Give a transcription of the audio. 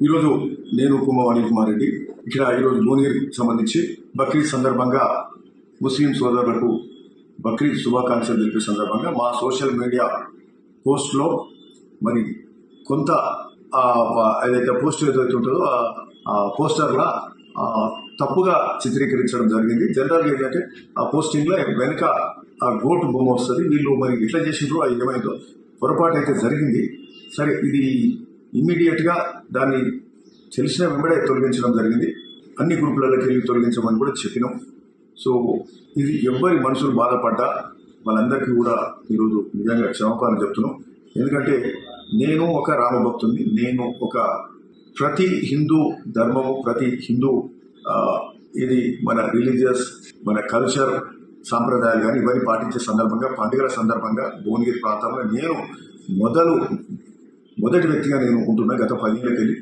ఈరోజు నేను కుమార్ అనిల్ కుమార్ రెడ్డి ఇక్కడ ఈరోజు భువనగిరికి సంబంధించి బక్రీద్ సందర్భంగా ముస్లిం సోదరులకు బక్రీద్ శుభాకాంక్షలు తెలిపే సందర్భంగా మా సోషల్ మీడియా పోస్ట్లో మరి కొంత ఏదైతే పోస్ట్ ఏదైతే ఉంటుందో ఆ పోస్టర్లా తప్పుగా చిత్రీకరించడం జరిగింది. జనరల్గా ఏంటంటే ఆ పోస్టింగ్లో వెనుక ఆ గోటు బొమ్మ వస్తుంది. వీళ్ళు మరి ఇట్లా చేసిండ్రు, అది ఏమైందో పొరపాటు అయితే జరిగింది. సరే, ఇది ఇమ్మీడియట్గా దాన్ని తెలిసిన వెంబడే తొలగించడం జరిగింది. అన్ని గ్రూపులలోకి వెళ్ళి తొలగించమని కూడా చెప్పినాం. సో ఇది ఎవ్వరి మనసులు బాధపడ్డా వాళ్ళందరికీ కూడా ఈరోజు నిజంగా క్షమాపణ చెప్తున్నాం. ఎందుకంటే నేను ఒక రామభక్తుని, నేను ఒక ప్రతి హిందూ ధర్మము, ప్రతి హిందూ ఇది మన రిలీజియస్, మన కల్చర్, సాంప్రదాయాలు కానీ ఇవన్నీ పాటించే సందర్భంగా, పండుగల సందర్భంగా భువనగిరి ప్రాంతంలో నేను మొదటి వ్యక్తిగా నేను ఉంటున్నా గత 10 ఏళ్ళకి వెళ్ళి.